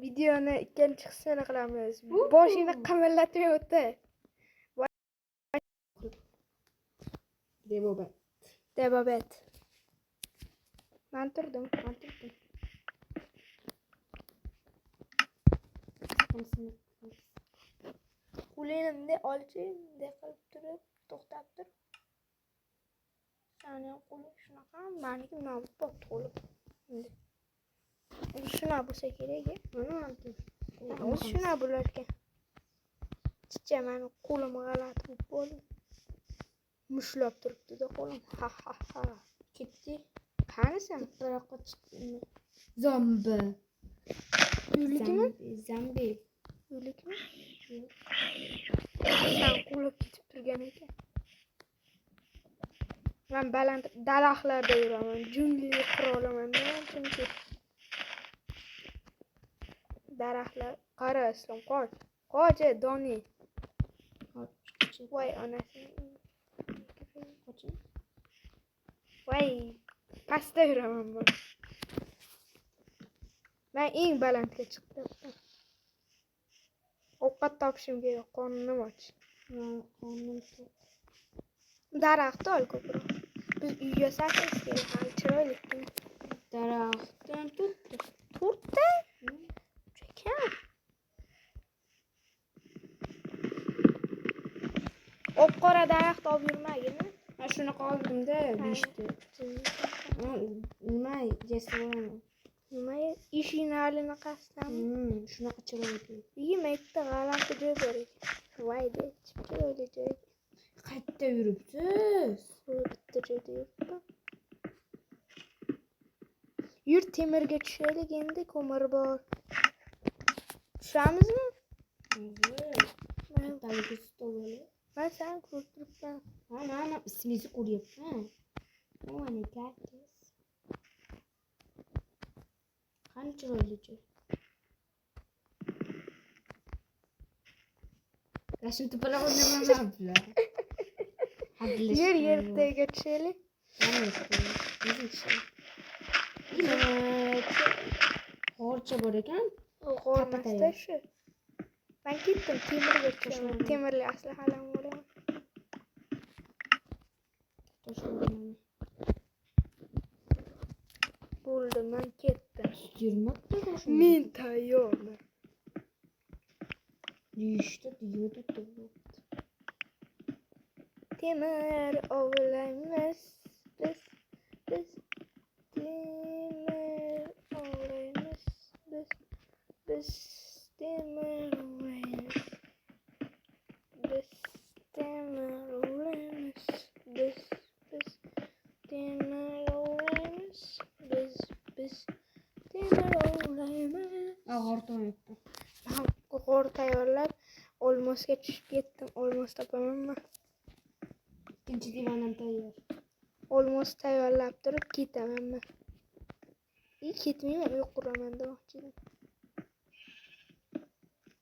Videoni ikkinchi qismini qilamiz. Boshini qimirlatmay o'ti. Debobat. Men turdim. Qo'lingni olchingda qilib turib, to'xtab tur. Sani qo'ling shunaqa, meniki nobud bo'lib qo'lim. Shuna bo'lsa kerak. Shuna bo'lar ekan. Chicha meni qo'lim g'alati bo'lib. Mushlab turibdi-da qo'lim. Ha. Ketdi. Qanisan? Biroqqa chiqdi. Zombi. Uylikmi? Zombi. Uylikmi? Sen qo'lib ketib turgan ekan. Men baland daraxtlarda yuraman. Jungli qiroliman-da, chunki daraxtlar qara islom qoch. Qoch, Doni. Voy onasi. Voy, pastda yuraman men. Men eng balandga chiqdim. Ovqat topishim kerak, qornim och. Qornim to'q. Daraxt ol ko'proq. Biz uyga saqlash kerak, hali chiroyli. Daraxtdan tutdi. To'rtta? Kam. Oq-qora daraxt olib yurmagin. Men shunaqa oldim-da, 5 ta. Nima jasolaman? Nima ishingni alini qasdam? Shunaqa chiroyli. Yemakda g'alati joy bor ekan. Voyda, chiroyli joy. Qayerda yuribsiz? Bitta joyda yuribman. Yur, temirga tushaylik endi, ko'mir bor. Tushamizmi? Taligi stol. Men seni ko'rib turibman. Mana ismingizni ko'ryapman. Mana kattasiz. Qani chiroyli joy. Rashin tupalab o'ynayman bular. Yerdaga tushaylik. G'orcha bor ekan. G'ormasda shu. Men ketdim, temirga tushaman. Temirli aslahalar olaman. Bo'ldi, men ketdim. Yurmoqda to'shim. Men tayyorman. Yishda diyoda turibdi. Temir ovlaymiz biz. Temir ovlaymiz biz. Temir ovlaymiz. Biz temir ovlaymiz. Biz temir ovlaymiz. Biz temir ovlaymiz. Ag'ortayapti. G'or tayyorlab olmosga tushib ketdim. Olmos topamanmi? Ikkinchi divanam tayyor. Olmos tayyorlab turib ketaman men. Ketmayman, uy quraman demoqchi edim.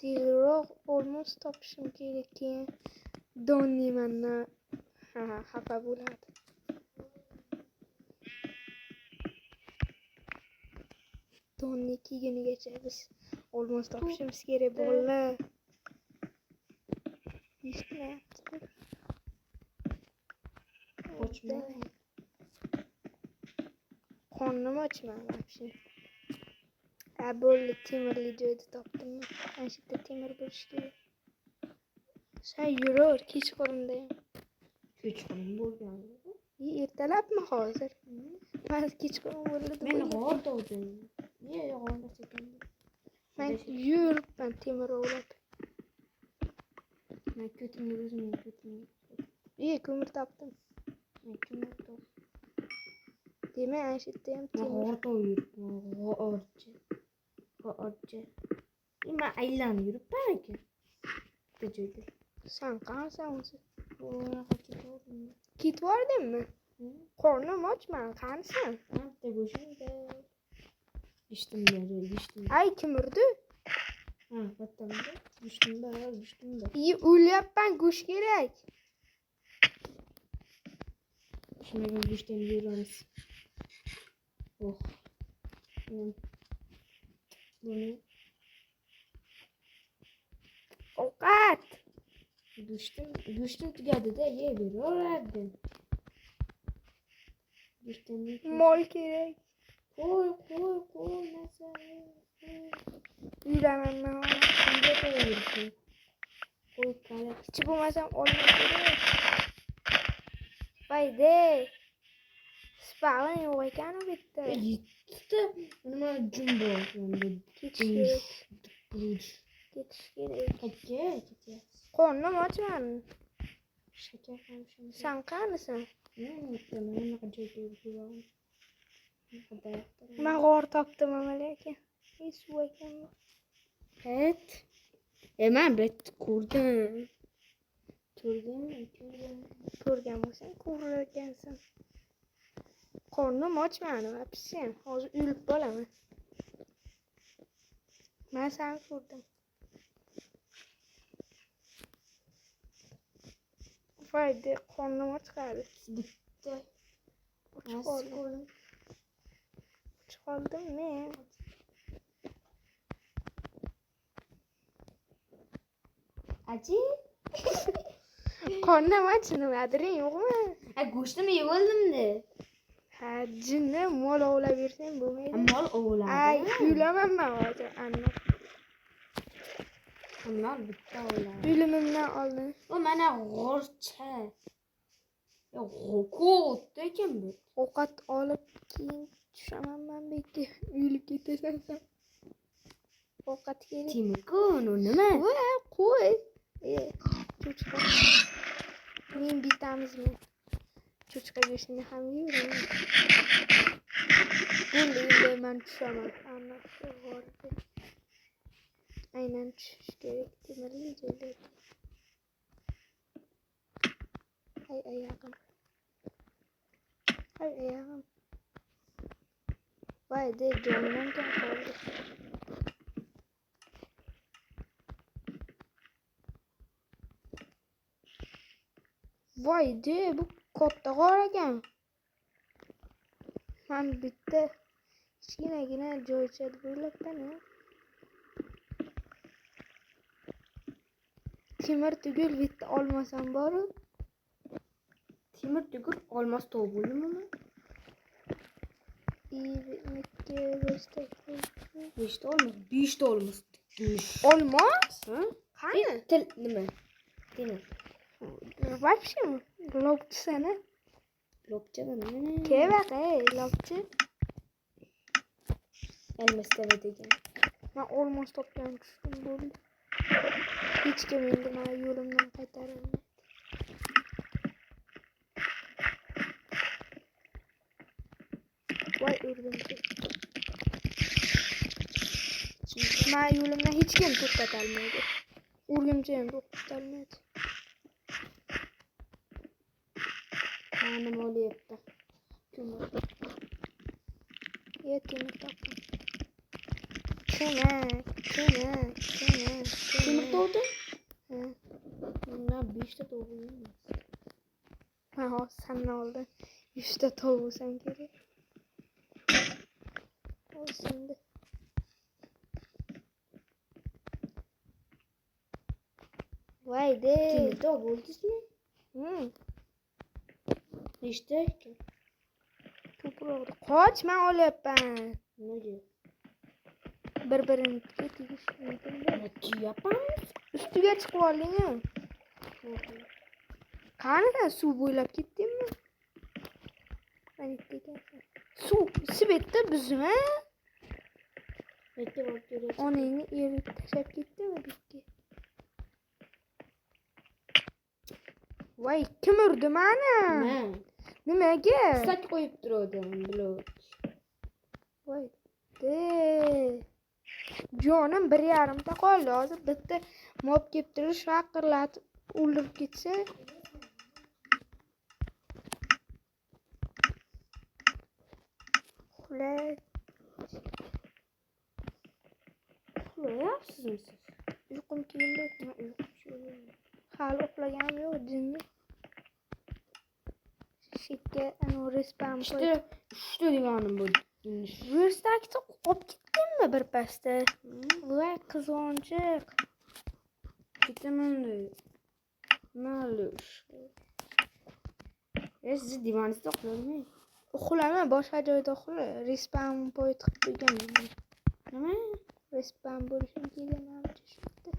Tezroq olmos topishim kerak, keyin Donni mendan xafa bo'ladi. Donni kiyinigacha biz olmos topishimiz kerak bolalar. Eshitmayapti. Qochma. Qornim ochman вообще. Bo'ldi, temirli joyda topdim. Mana shu yerda temir bo'lishi kerak. Sen yurur, kechqurunda ham. Kechqurun bo'lgan. Ertalabmi hozir? Men kechqurun bo'ldi. Men g'orda o'zim. Niye g'orda ekan? Men yuribman temir ovlab. Men ko'timni o'zim ko'timni. Ko'mir topdim. Men ko'mir topdim. Demak, ana shu yerda ham temir. G'orda yuribman. G'orcha. Nima aylanib yuribman aka? Bitta joyda. Sen qanasan o'zi? Ketib Ketib yordingmi? Qornim ochman, qanasan? bitta go'shimda. Ishtim. Ay, kim urdi? Battamda. Ishtimda. O'lyapman, go'sht kerak. Shunga go'shtdan yeymiz. Oh. Buni Ovqat. Go'shtim tugadi-da, yeyveraverardim. Go'shtimni Mol kerak. qo'y, narsa. Yuraman men. Shunga qo'yaversin. Qo'y qara. Kichi bo'lmasam olma kerak. Bayde. Spag'in yo'q ekan bitta. Yettita nima jumbo endi. Ketish kerak. Ketish kerak. Qayerga ketyapsiz? Qornim ochmadi. Shakar ham shunday. Sen qanisan? Mana bunaqa joyga yuribman. Men g'or topdim aka. Suv ekan. Evet. Men bir ko'rdim. Ko'rgan bo'lsang ko'rgansan. Qornim ochmadi, apsen. Hozir o'lib qolaman. Men seni ko'rdim. Vayde, qornim ochqadi. Bitta. Qoldim men. Aji? Qornim och, nimadiring yo'qmi? Go'shtni yeb oldim-da. Ha, jinni mol ovlab bersang bo'lmaydi. Mol ovladi. Ay, yulaman men hozir. Mol bitta ovladi. O'limimdan oldin. O mana g'orcha. Qo'rqoqda ekan bu. Ovqat olib keyin tushaman men bekka. O'lib ketasan sen. Ovqat kerak. Timkun, u nima? Voy, qo'y. Cho'chqa. Men bitamizmi? Cho'chqa go'shtini ham yeyman. Endi men tushaman. Ana shu g'orga. Aynan tushish kerak. Temirli joylarga. Ay oyog'im. Voy, de jonimdan kam qoldi. Voy, de bu katta g'or ekan. Men bitta kichkinagina joycha bo'ylabman. Temir tugul bitta olmasam boru. Temir tugul olmos tog' bo'ldimi? Nechta olmos? 5 ta olmos. Olmos? Qani? Til nima? Temir. Вообще lobchi sana. Lobcha nima? Kevaqa, lobchi. Elmasda degan. Men olmos topgan tushdim bo'ldi. Hech kim endi meni yo'limdan qaytarolmaydi. Voy, o'rgimchi. Men yo'limdan hech kim to'xtatolmaydi. O'rgimchi ham to'xtatolmaydi. Nima bo'lyapti? Temir topdim. Temir tog'da? Ha. Mana 5 ta tog' emas. Men hozir sendan oldin 100 ta tovuqsan kerak. Olsindi. Voy de. Temir tog' bo'ldingizmi? Nechta ekan? Ko'proq. Qoch, men olyapman. Nega? Bir-birini tegish mumkin. Yapamiz. Ustiga chiqib oldingmi? Qani suv bo'ylab ketdingmi? Mana tegasan. Suv sibetda bizmi? Nega bo'lib kerak? Onangni erib tashlab ketdimi bizga? Voy, kim urdi meni? Men. Nimaga? Sak qo'yib turdim, blok. Voy, de. Jonim 1,5 ta qoldi. Hozir bitta mob kelib turib shaqirlatib o'ldirib ketsa. Uxlayapsizmi siz? Uyqum keldi. Hali uxlaganim yo'q, jinni. Shekka respawn İşte deganim bu. Verstakda olib ketdingmi bir pasda? Voy, qizg'onchiq. ketaman de. Malış. Siz divanizda uxlayolmaysiz. Uxlama, boshqa joyda uxla. Respawn point qilib qo'ygan. Nima? Respawn bo'lishim kerak menimcha shu yerda.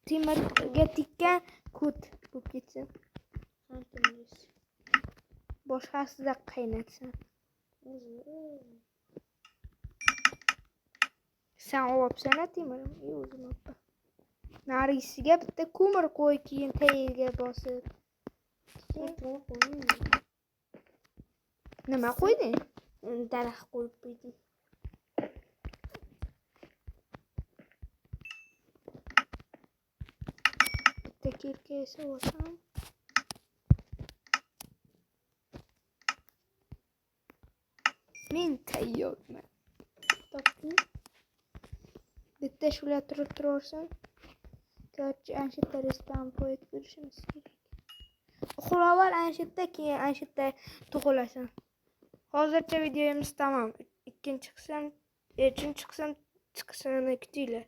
Temirimga tikkan kut bo'lib ketsin. Boshqasida qaynatsin. Sen olibsan-a temirim? O'zim olibman. Narisiga bitta ko'mir qo'y, keyin tagiga bosib. Nima qo'yding? Daraxt qo'yib qo'ydim. Bitta kelka esa olsam. Men tayyorman. Topdim. Bitta shular turib turarsan. Короче, anshitda respawn point ko'rishimiz kerak. Uxlab anshitda, keyin anshitda tug'ilasan. Hozircha videomiz tamom. Ikkinchi qism chiqishini kutinglar.